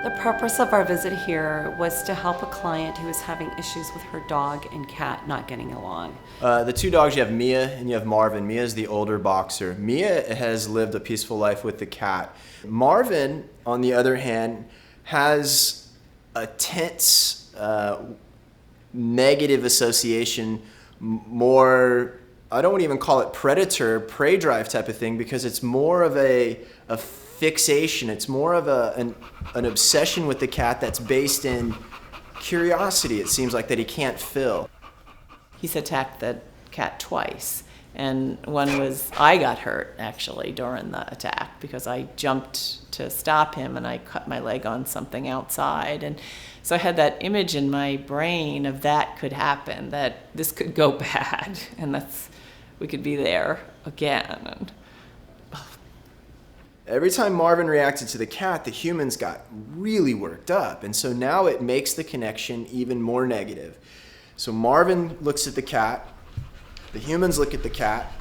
The purpose of our visit here was to help a client who was having issues with her dog and cat not getting along. The two dogs, you have Mia and you have Marvin. Mia is the older boxer. Mia has lived a peaceful life with the cat. Marvin, on the other hand, has a tense, negative association, more, I don't even call it predator, prey drive type of thing, because it's more of a fixation. It's more of an obsession with the cat that's based in curiosity, it seems like, that he can't fill. He's attacked the cat twice, and one was, I got hurt actually during the attack because I jumped to stop him and I cut my leg on something outside, and so I had that image in my brain of that could happen, that this could go bad, and we could be there again. And every time Marvin reacted to the cat, the humans got really worked up. And so now it makes the connection even more negative. So Marvin looks at the cat, the humans look at the cat,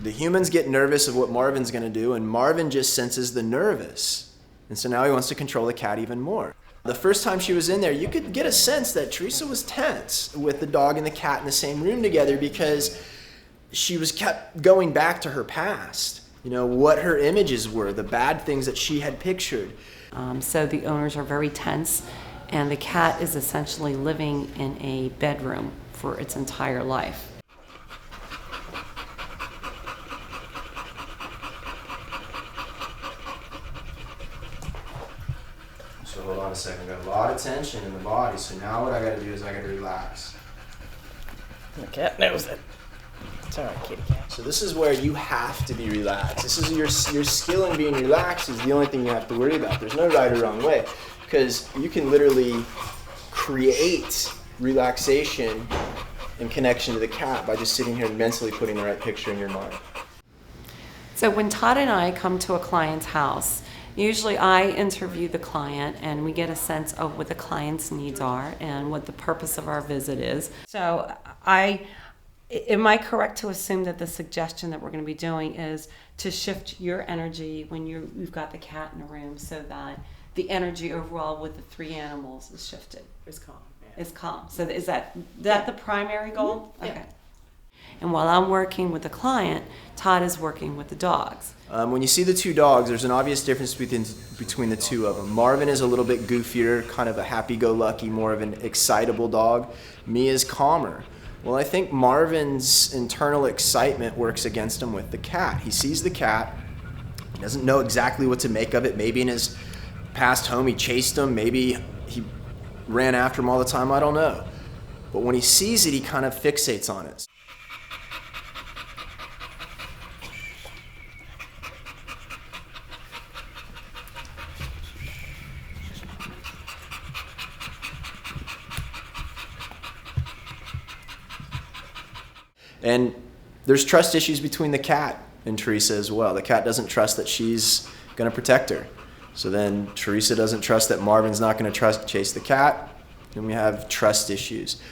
the humans get nervous of what Marvin's gonna do, and Marvin just senses the nervous. And so now he wants to control the cat even more. The first time she was in there, you could get a sense that Teresa was tense with the dog and the cat in the same room together, because she was kept going back to her past. You know, what her images were, the bad things that she had pictured. So the owners are very tense, and the cat is essentially living in a bedroom for its entire life. So hold on a second, got a lot of tension in the body, so now what I gotta do is I gotta relax. the cat knows it. It's all right, kitty cat. So this is where you have to be relaxed. This is your skill in being relaxed is the only thing you have to worry about. There's no right or wrong way, because you can literally create relaxation and connection to the cat by just sitting here and mentally putting the right picture in your mind. So when Todd and I come to a client's house, usually I interview the client and we get a sense of what the client's needs are and what the purpose of our visit is. So am I correct to assume that the suggestion that we're going to be doing is to shift your energy when you've got the cat in the room, so that the energy overall with the three animals is shifted? It's calm. Is calm. So is that the primary goal? Yeah. Okay. And while I'm working with the client, Todd is working with the dogs. When you see the two dogs, there's an obvious difference between the two of them. Marvin is a little bit goofier, kind of a happy-go-lucky, more of an excitable dog. Mia's calmer. Well, I think Marvin's internal excitement works against him with the cat. He sees the cat, he doesn't know exactly what to make of it. Maybe in his past home he chased him, maybe he ran after him all the time, I don't know. But when he sees it, he kind of fixates on it. And there's trust issues between the cat and Teresa as well. The cat doesn't trust that she's going to protect her. So then Teresa doesn't trust that Marvin's not going to chase the cat. And we have trust issues.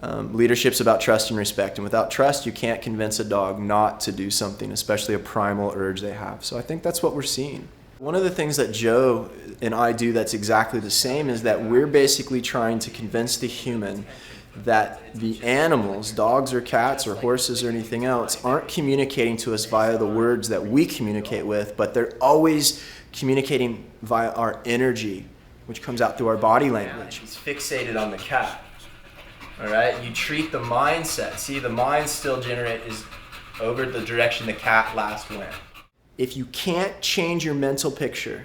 Leadership's about trust and respect. And without trust, you can't convince a dog not to do something, especially a primal urge they have. So I think that's what we're seeing. One of the things that Joe and I do that's exactly the same is that we're basically trying to convince the human that the animals, dogs or cats or horses or anything else, aren't communicating to us via the words that we communicate with, but they're always communicating via our energy, which comes out through our body language. He's fixated on the cat. All right, you treat the mindset. See, the mind still is over the direction the cat last went. If you can't change your mental picture,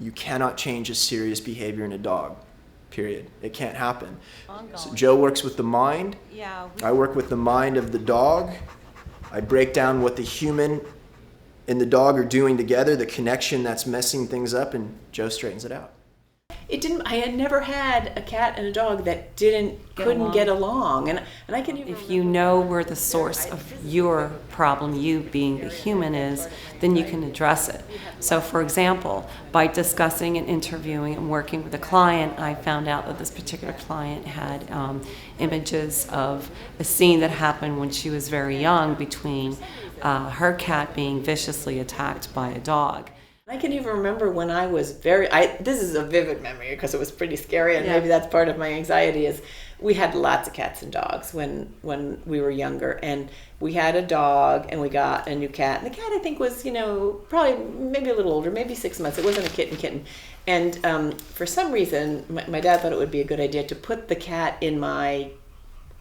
you cannot change a serious behavior in a dog. Period. It can't happen. So Joe works with the mind. I work with the mind of the dog. I break down what the human and the dog are doing together, the connection that's messing things up, and Joe straightens it out. I had never had a cat and a dog that couldn't get along. And I can even If you know where the source of your problem, you being the human, is, then you can address it. So for example, by discussing and interviewing and working with a client, I found out that this particular client had images of a scene that happened when she was very young between her cat being viciously attacked by a dog. I can even remember when I was this is a vivid memory because it was pretty scary, and Yeah. maybe that's part of my anxiety, is we had lots of cats and dogs when we were younger, and we had a dog and we got a new cat, and the cat I think was, probably maybe a little older, maybe 6 months. It wasn't a kitten. And for some reason, my dad thought it would be a good idea to put the cat in my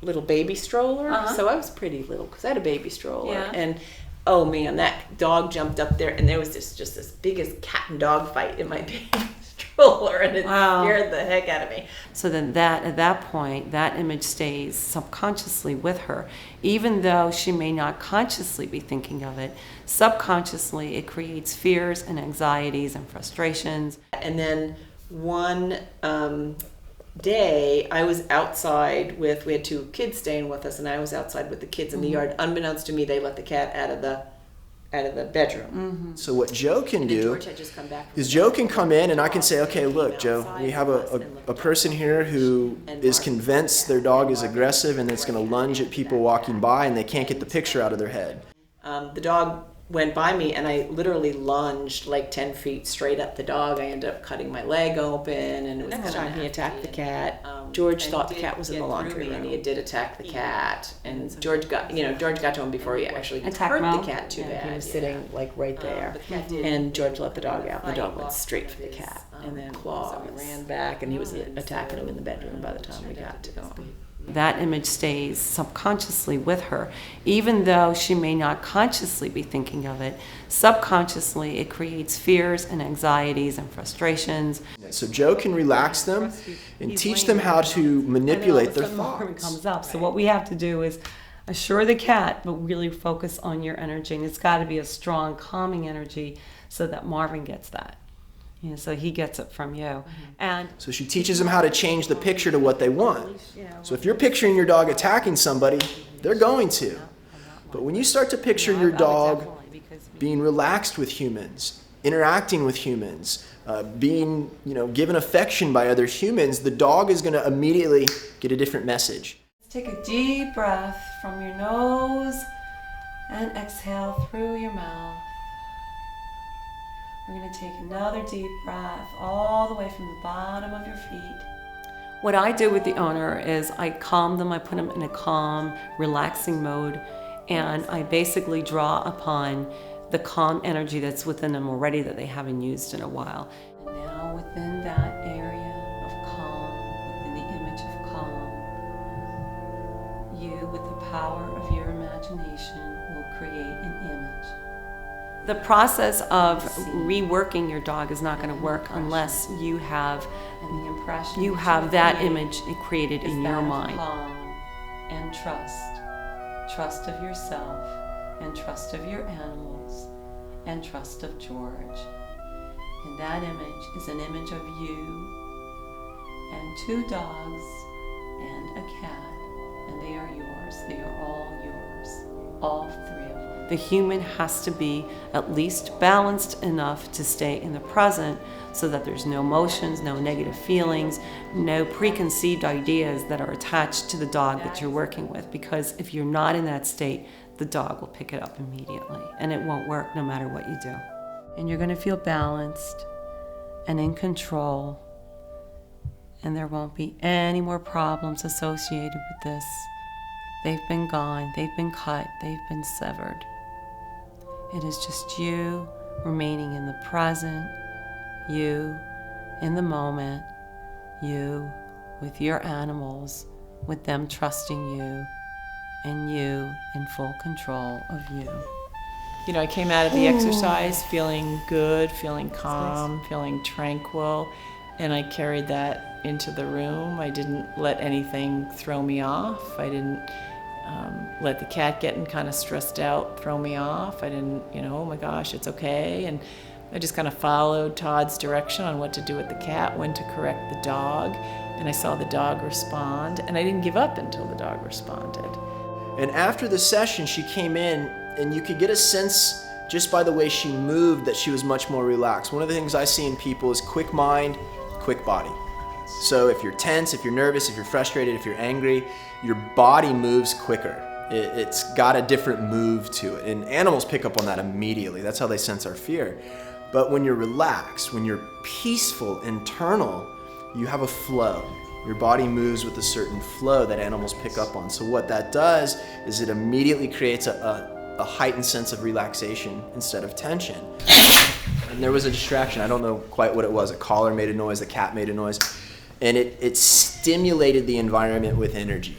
little baby stroller. Uh-huh. So I was pretty little because I had a baby stroller. Yeah. And oh man, that dog jumped up there, and there was just this biggest cat and dog fight in my baby stroller, and it Wow. scared the heck out of me. So then at that point, that image stays subconsciously with her. Even though she may not consciously be thinking of it, subconsciously it creates fears and anxieties and frustrations. And then one day I was outside we had 2 kids staying with us, and I was outside with the kids in the yard. Unbeknownst to me, they let the cat out of the bedroom. So what Joe can And do George had just come back from is the Joe dog can come in and I can say, okay, look, Joe, we have a person here who is convinced their dog is aggressive and it's going to lunge at people walking by and they can't get the picture out of their head. The dog went by me, and I literally lunged like 10 feet straight at the dog. I ended up cutting my leg open, and it was Next time he attacked the cat. George thought the cat was in the laundry room, and he did attack the cat. And George got to him before he actually hurt Mo? the cat too bad. He was sitting like right there, and George let the dog out, and the dog went straight for the cat, and then so we ran back, and he was attacking him in the bedroom by the time we got to him. That image stays subconsciously with her. Even though she may not consciously be thinking of it, subconsciously it creates fears and anxieties and frustrations. So Joe can relax them and teach them how to manipulate their Marvin thoughts. comes up. So what we have to do is assure the cat, but really focus on your energy. And it's got to be a strong, calming energy so that Marvin gets that. So he gets it from you. And So she teaches them how to change the picture to what they want. So if you're picturing your dog attacking somebody, they're going to. But when you start to picture your dog being relaxed with humans, interacting with humans, being, given affection by other humans, the dog is going to immediately get a different message. take a deep breath from your nose and exhale through your mouth. We're going to take another deep breath all the way from the bottom of your feet. What I do with the owner is I calm them, I put them in a calm, relaxing mode, and I basically draw upon the calm energy that's within them already that they haven't used in a while. And now within that area of calm, within the image of calm, you, with the power of your imagination, will create an image. The process of reworking your dog is not going to work unless you have that image created in your mind. Calm and trust of yourself, and trust of your animals, and trust of George. And that image is an image of you and 2 dogs and a cat, and they are yours. They are all yours, all 3 of them. The human has to be at least balanced enough to stay in the present so that there's no emotions, no negative feelings, no preconceived ideas that are attached to the dog that you're working with. Because if you're not in that state, the dog will pick it up immediately, and it won't work no matter what you do. And you're going to feel balanced and in control, and there won't be any more problems associated with this. They've been gone, they've been cut, they've been severed. It is just you remaining in the present, you in the moment, you with your animals, with them trusting you, and you in full control of you. You know, I came out of the exercise feeling good, feeling calm, feeling tranquil, and I carried that into the room. I didn't let anything throw me off. I didn't let the cat getting kind of stressed out throw me off. I didn't, oh my gosh, it's okay. And I just kind of followed Todd's direction on what to do with the cat, when to correct the dog, and I saw the dog respond, and I didn't give up until the dog responded. And after the session, she came in, and you could get a sense just by the way she moved that she was much more relaxed. One of the things I see in people is quick mind, quick body. So if you're tense, if you're nervous, if you're frustrated, if you're angry, your body moves quicker. It's got a different move to it. And animals pick up on that immediately. That's how they sense our fear. But when you're relaxed, when you're peaceful, internal, you have a flow. Your body moves with a certain flow that animals pick up on. So what that does is it immediately creates a heightened sense of relaxation instead of tension. And there was a distraction. I don't know quite what it was. A collar made a noise, the cat made a noise, and it stimulated the environment with energy.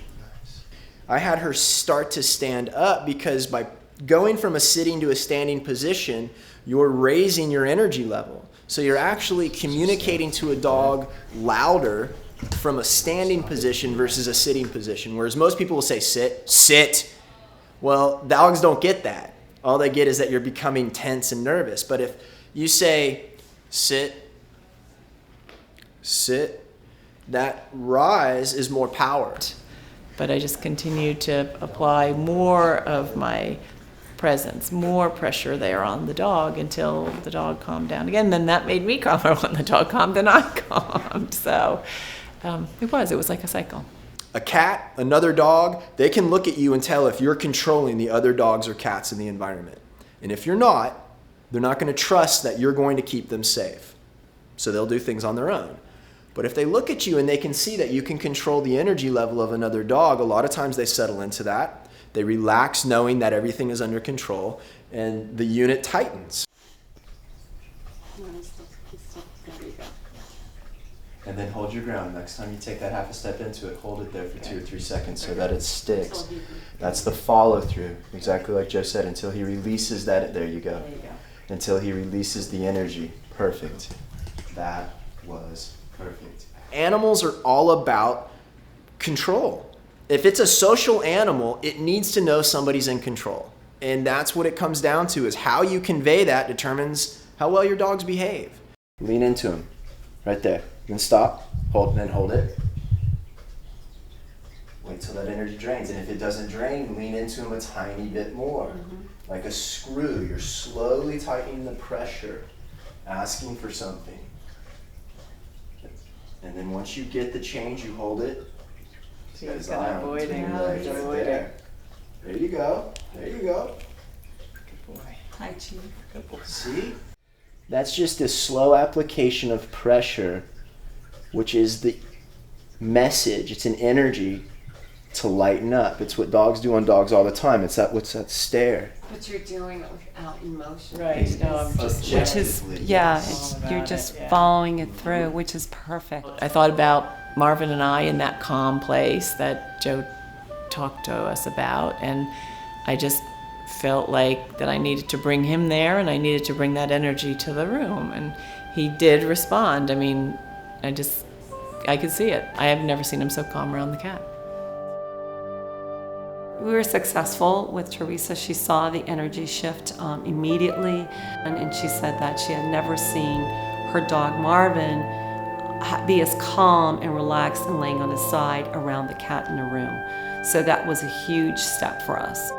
I had her start to stand up because by going from a sitting to a standing position, you're raising your energy level. So you're actually communicating to a dog louder from a standing position versus a sitting position. Whereas most people will say, sit, sit. Well, dogs don't get that. All they get is that you're becoming tense and nervous. But if you say, sit, sit, that rise is more power. But I just continued to apply more of my presence, more pressure there on the dog until the dog calmed down again. Then that made me calmer. When the dog calmed, then I calmed. So it was like a cycle. A cat, another dog, they can look at you and tell if you're controlling the other dogs or cats in the environment. And if you're not, they're not going to trust that you're going to keep them safe. So they'll do things on their own. But if they look at you and they can see that you can control the energy level of another dog, a lot of times they settle into that. They relax knowing that everything is under control, and the unit tightens. And then hold your ground. Next time you take that half a step into it, hold it there for 2 or 3 seconds so that it sticks. That's the follow through, exactly like Joe said, until he releases that. There you go. Until he releases the energy. Perfect. That was perfect. Animals are all about control. If it's a social animal, it needs to know somebody's in control. And that's what it comes down to, is how you convey that determines how well your dogs behave. Lean into him. Right there. Then stop. Hold, then hold it. Wait till that energy drains. And if it doesn't drain, lean into him a tiny bit more. Like a screw. You're slowly tightening the pressure, asking for something. And then once you get the change, you hold it. He's kind of avoiding. There you go. There you go. Good boy. Hi, Chief. Good boy. See? That's just a slow application of pressure, which is the message. It's an energy to lighten up. It's what dogs do on dogs all the time. It's that stare. But you're doing it without emotion. Right. No, I'm just. Which is, you're just following it through, which is perfect. I thought about Marvin and I in that calm place that Joe talked to us about, and I just felt like that I needed to bring him there, and I needed to bring that energy to the room, and he did respond. I mean, I could see it. I have never seen him so calm around the cat. We were successful with Teresa. She saw the energy shift immediately, and she said that she had never seen her dog Marvin be as calm and relaxed and laying on his side around the cat in the room. So that was a huge step for us.